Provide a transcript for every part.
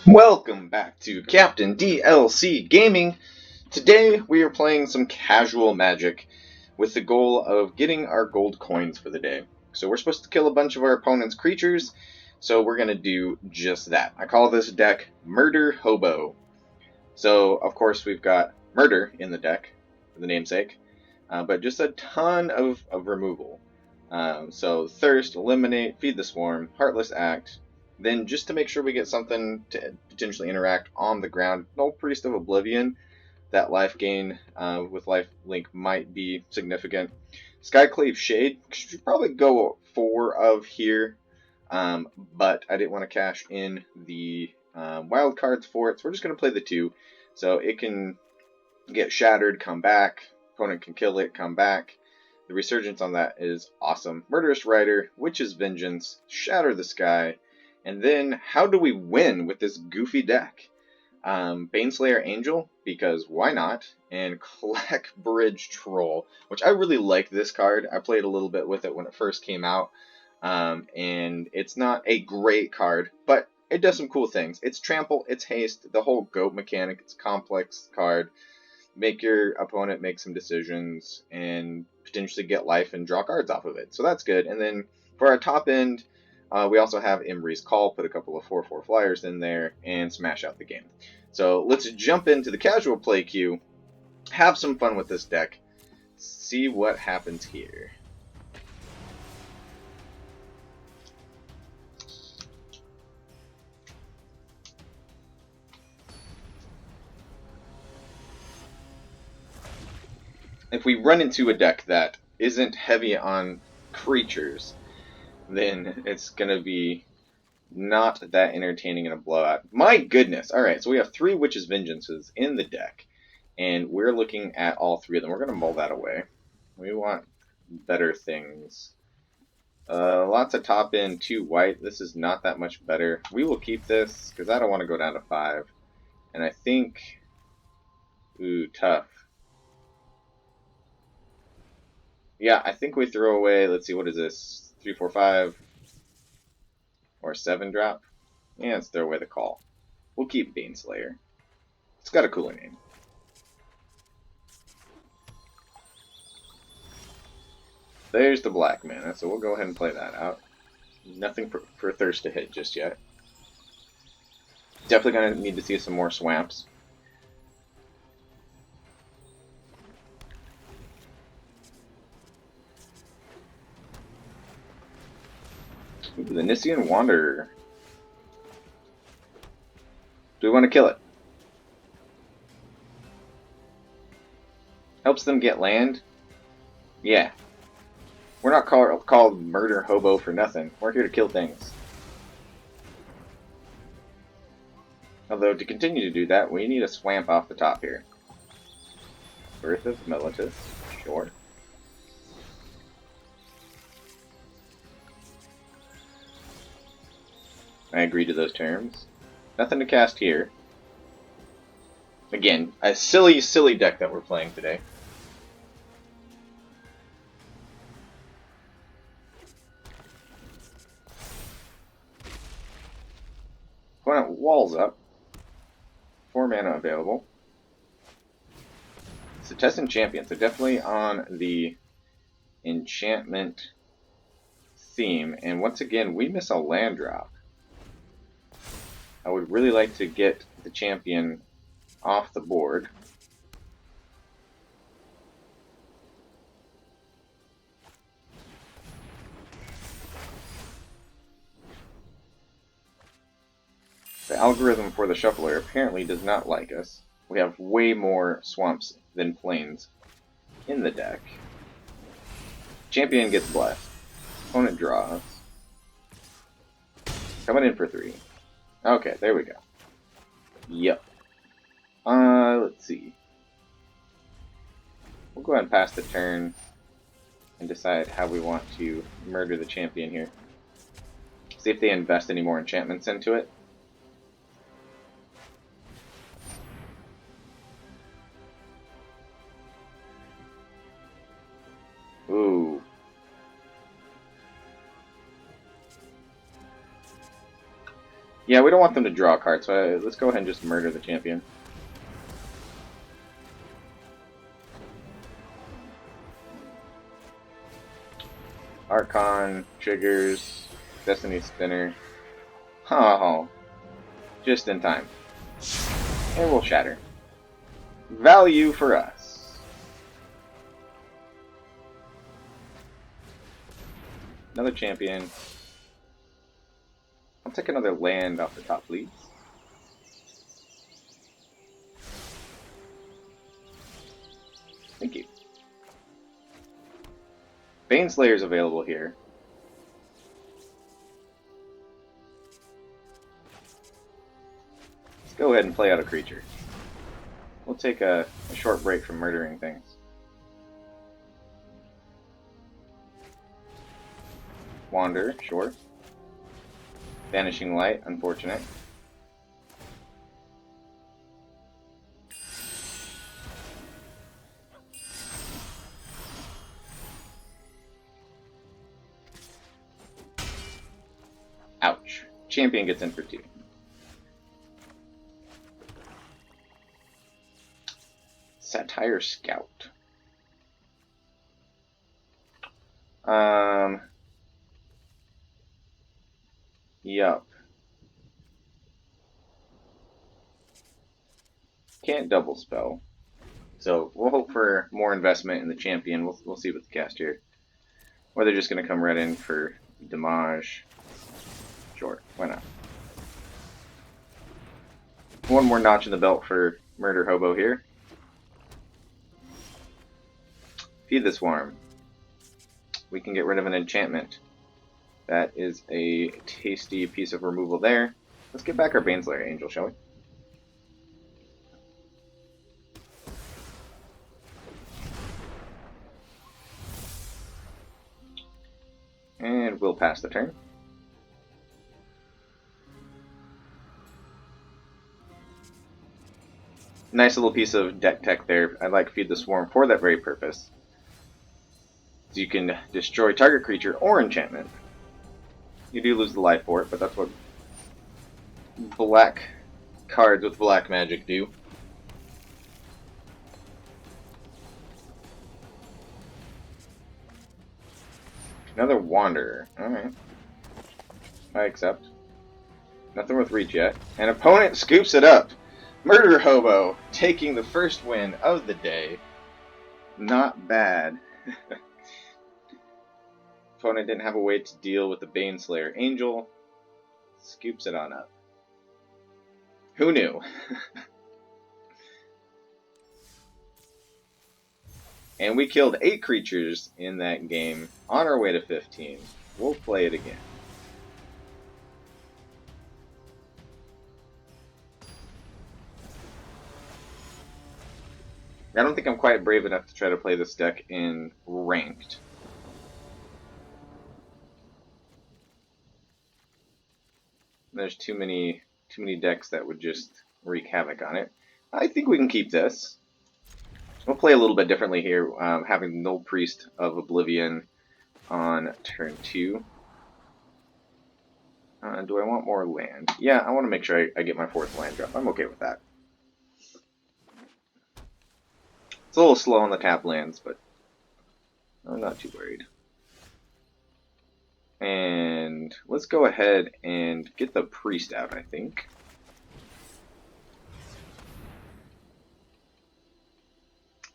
Welcome back to Captain DLC Gaming. Today we are playing some casual Magic with the goal of getting our gold coins for the day. So we're supposed to kill a bunch of our opponent's creatures, so we're going to do just that. I call this deck Murder Hobo. So of course we've got Murder in the deck, for the namesake, but just a ton of removal. So Thirst, Eliminate, Feed the Swarm, Heartless Act. Then, just to make sure we get something to potentially interact on the ground, no Priest of Oblivion. That life gain with life link might be significant. Skyclave Shade should probably go 4 of here, but I didn't want to cash in the wild cards for it, so we're just going to play the 2. So it can get shattered, come back, opponent can kill it, come back. The resurgence on that is awesome. Murderous Rider, Witch's Vengeance, Shatter the Sky. And then, how do we win with this goofy deck? Baneslayer Angel, because why not? And Clackbridge Troll, which I really like this card. I played a little bit with it when it first came out. And it's not a great card, but it does some cool things. It's trample, it's haste, the whole goat mechanic, it's a complex card. Make your opponent make some decisions and potentially get life and draw cards off of it. So that's good. And then for our top end, we also have Imbri's Call, put a couple of 4/4 flyers in there, and smash out the game. So let's jump into the casual play queue, have some fun with this deck, see what happens here. If we run into a deck that isn't heavy on creatures, then it's going to be not that entertaining in a blowout. My goodness. Alright, so we have 3 Witch's Vengeances in the deck, and we're looking at all 3 of them. We're going to mull that away. We want better things. Lots of top end, 2 white. This is not that much better. We will keep this, because I don't want to go down to 5. And I think... Ooh, tough. Yeah, I think we throw away, let's see, what is this? 3, 4, 5, or 7 drop? Yeah, let's throw away the call. We'll keep Baneslayer. It's got a cooler name. There's the black mana, so we'll go ahead and play that out. Nothing for Thirst to hit just yet. Definitely going to need to see some more swamps. Ooh, the Nissian Wanderer. Do we want to kill it? Helps them get land? Yeah. We're not called Murder Hobo for nothing. We're here to kill things. Although, to continue to do that, we need a swamp off the top here. Birth of Militus. Sure. I agree to those terms. Nothing to cast here. Again, a silly, silly deck that we're playing today. Opponent walls up. 4 mana available. It's a Tessin Champion, so definitely on the enchantment theme. And once again, we miss a land drop. I would really like to get the champion off the board. The algorithm for the shuffler apparently does not like us. We have way more swamps than plains in the deck. Champion gets blessed. Opponent draws. Coming in for 3. Okay, there we go. Yep. Let's see. We'll go ahead and pass the turn and decide how we want to murder the champion here. See if they invest any more enchantments into it. Ooh. Yeah, we don't want them to draw cards, so let's go ahead and just murder the champion. Archon, triggers, Destiny Spinner. Oh, just in time. And we'll shatter. Value for us. Another champion. I'll take another land off the top, please. Thank you. Baneslayer is available here. Let's go ahead and play out a creature. We'll take a short break from murdering things. Wander, sure. Vanishing Light, unfortunate. Ouch. Champion gets in for 2. Satire Scout. Yup. Can't double spell. So we'll hope for more investment in the champion. We'll see what the cast here. Or they're just going to come right in for damage. Sure, why not? One more notch in the belt for Murder Hobo here. Feed the Swarm. We can get rid of an enchantment. That is a tasty piece of removal there. Let's get back our Baneslayer Angel, shall we? And we'll pass the turn. Nice little piece of deck tech there. I like Feed the Swarm for that very purpose. So you can destroy target creature or enchantment. You do lose the life for it, but that's what black cards with black magic do. Another Wanderer. Alright. I accept. Nothing with reach yet. An opponent scoops it up. Murder Hobo taking the first win of the day. Not bad. Opponent didn't have a way to deal with the Baneslayer Angel. Scoops it on up. Who knew? And we killed 8 creatures in that game on our way to 15. We'll play it again. I don't think I'm quite brave enough to try to play this deck in ranked. There's too many decks that would just wreak havoc on it. I think we can keep this. We'll play a little bit differently here, having Null Priest of Oblivion on turn 2. Do I want more land? Yeah, I want to make sure I get my 4th land drop. I'm okay with that. It's a little slow on the tap lands, but I'm not too worried. And let's go ahead and get the Priest out, I think.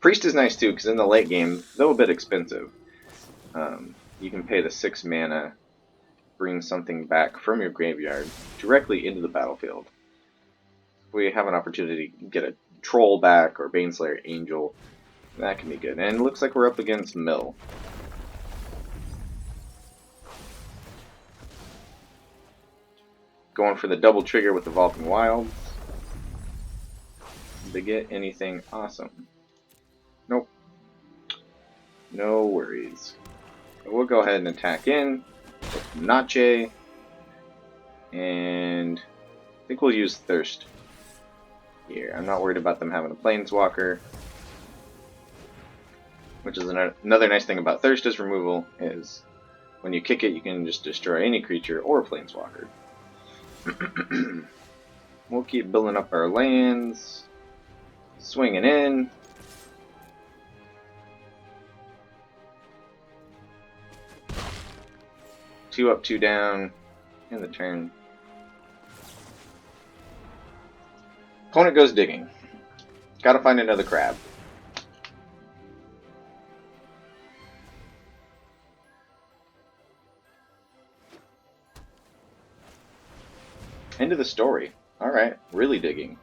Priest is nice too, because in the late game, though a bit expensive, you can pay the 6 mana, bring something back from your graveyard directly into the battlefield. If we have an opportunity to get a Troll back or Baneslayer Angel, that can be good. And it looks like we're up against Mill. Going for the double trigger with the Vulcan Wilds. Did they get anything awesome? Nope. No worries. We'll go ahead and attack in with Nache. And I think we'll use Thirst here. I'm not worried about them having a Planeswalker. Which is another nice thing about Thirst as removal is when you kick it, you can just destroy any creature or Planeswalker. We'll keep building up our lands, swinging in. Two up, two down, in the turn. Opponent goes digging. Gotta find another crab. End of the story. Alright, really digging.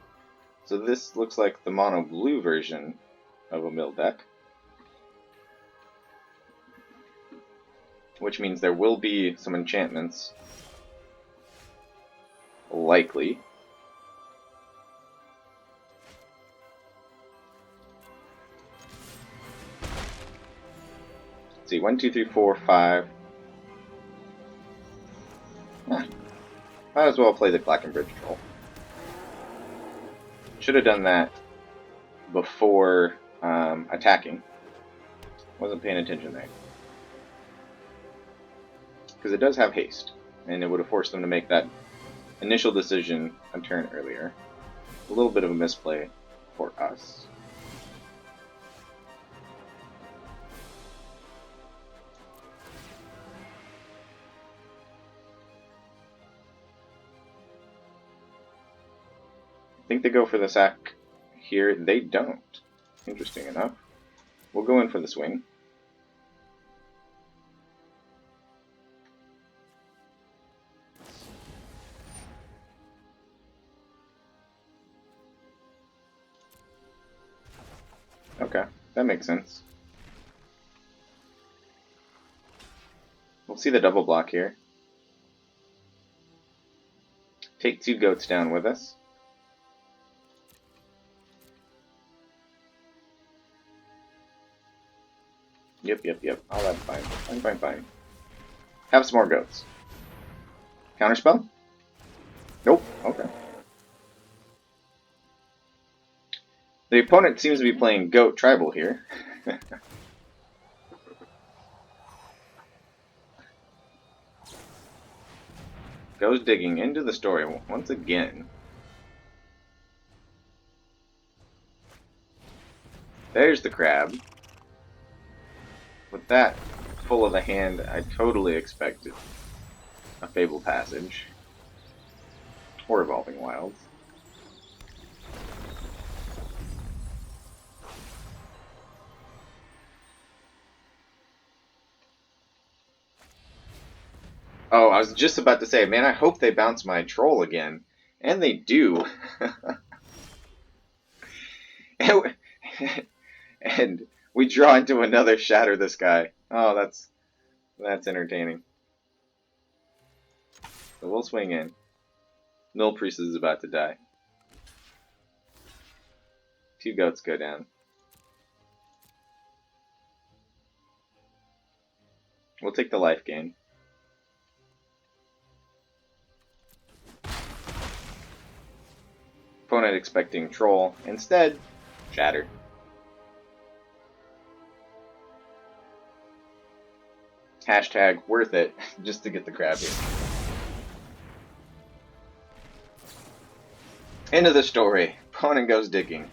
So this looks like the mono blue version of a mill deck. Which means there will be some enchantments. Likely. Let's see, 1, 2, 3, 4, 5. Might as well play the Clackbridge troll. Should have done that before attacking. Wasn't paying attention there. Because it does have haste, and it would have forced them to make that initial decision a turn earlier. A little bit of a misplay for us. I think they go for the sack here. They don't. Interesting enough. We'll go in for the swing. Okay, that makes sense. We'll see the double block here. Take two goats down with us. Yep. Oh, that's fine. Fine. Have some more goats. Counterspell? Nope. Okay. The opponent seems to be playing goat tribal here. Goes digging into the story once again. There's the crab. With that full of the hand, I totally expected a Fable Passage. Or Evolving Wilds. Oh, I was just about to say, man, I hope they bounce my troll again. And they do. And we draw into another Shatter the Sky. Oh, that's entertaining. So we'll swing in. Mill Priest is about to die. Two goats go down. We'll take the life gain. Opponent expecting troll. Instead, shatter. Hashtag worth it just to get the crab here. End of the story. Opponent goes digging.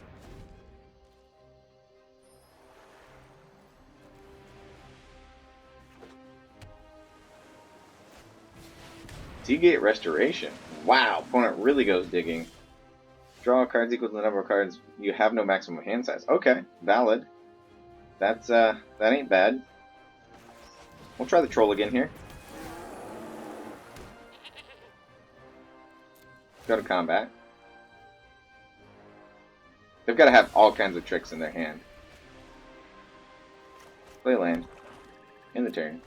Seagate Restoration. Wow, opponent really goes digging. Draw cards equal to the number of cards. You have no maximum hand size. Okay, valid. That ain't bad. We'll try the troll again here. Go to combat. They've got to have all kinds of tricks in their hand. Play land. In the turn.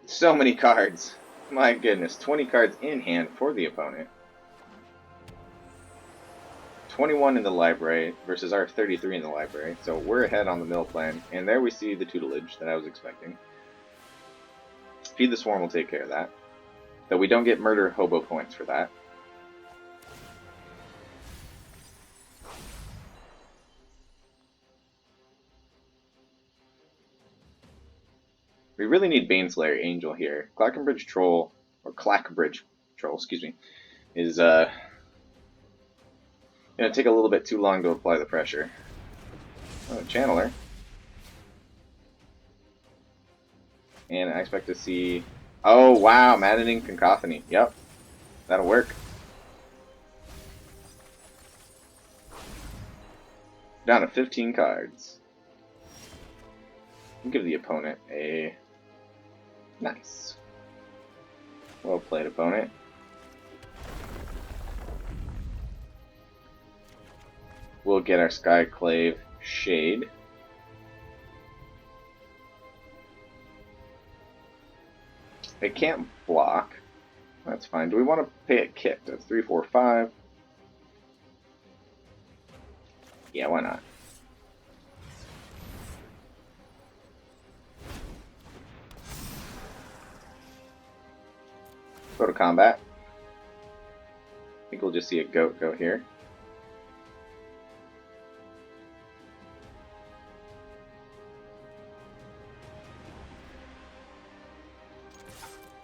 So many cards. My goodness. 20 cards in hand for the opponent. 21 in the library versus our 33 in the library. So we're ahead on the mill plan. And there we see the tutelage that I was expecting. Feed the Swarm will take care of that. Though we don't get murder hobo points for that. We really need Baneslayer Angel here. Clackbridge Troll or Clackbridge Patrol, excuse me, is gonna take a little bit too long to apply the pressure. Oh, Channeler. And I expect to see... Oh, wow, Maddening Cacophony. Yep, that'll work. Down to 15 cards. Give the opponent a... Nice. Well played, opponent. We'll get our Skyclave Shade. It can't block. That's fine. Do we want to pay it kick? That's 3, 4, 5. Yeah, why not? Go to combat. I think we'll just see a goat go here.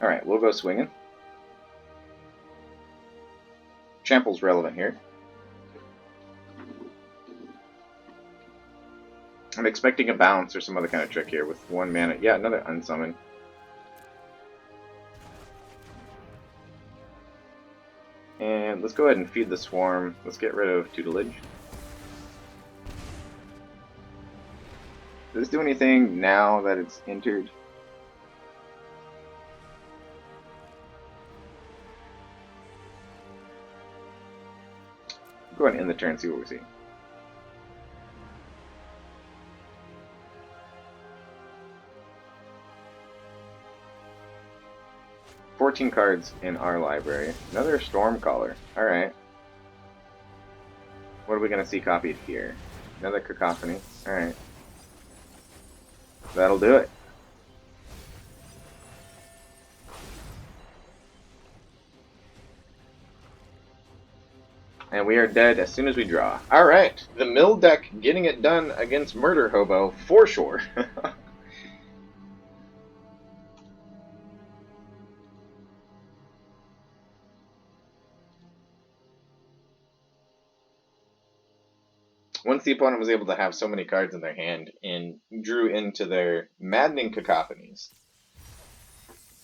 Alright, we'll go swinging. Trample's relevant here. I'm expecting a bounce or some other kind of trick here with 1 mana. Yeah, another unsummon. And let's go ahead and feed the swarm. Let's get rid of tutelage. Does this do anything now that it's entered? Go ahead and end the turn and see what we see. $14 cards in our library. Another Stormcaller. Alright. What are we going to see copied here? Another Cacophony. Alright. That'll do it. And we are dead as soon as we draw. Alright. The mill deck getting it done against Murder Hobo for sure. Once the opponent was able to have so many cards in their hand and drew into their Maddening Cacophonies,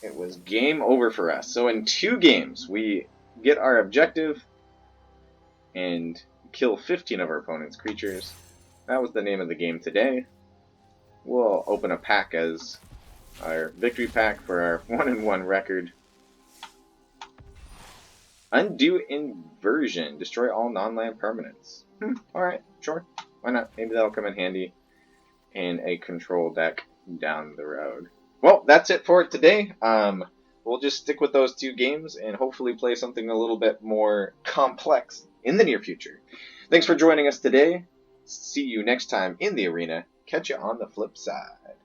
it was game over for us. So in 2 games, we get our objective and kill 15 of our opponent's creatures. That was the name of the game today. We'll open a pack as our victory pack for our 1-1 record. Undo Inversion. Destroy all non-land permanents. Alright, sure. Why not? Maybe that'll come in handy in a control deck down the road. Well, that's it for it today. We'll just stick with those 2 games and hopefully play something a little bit more complex in the near future. Thanks for joining us today. See you next time in the arena. Catch you on the flip side.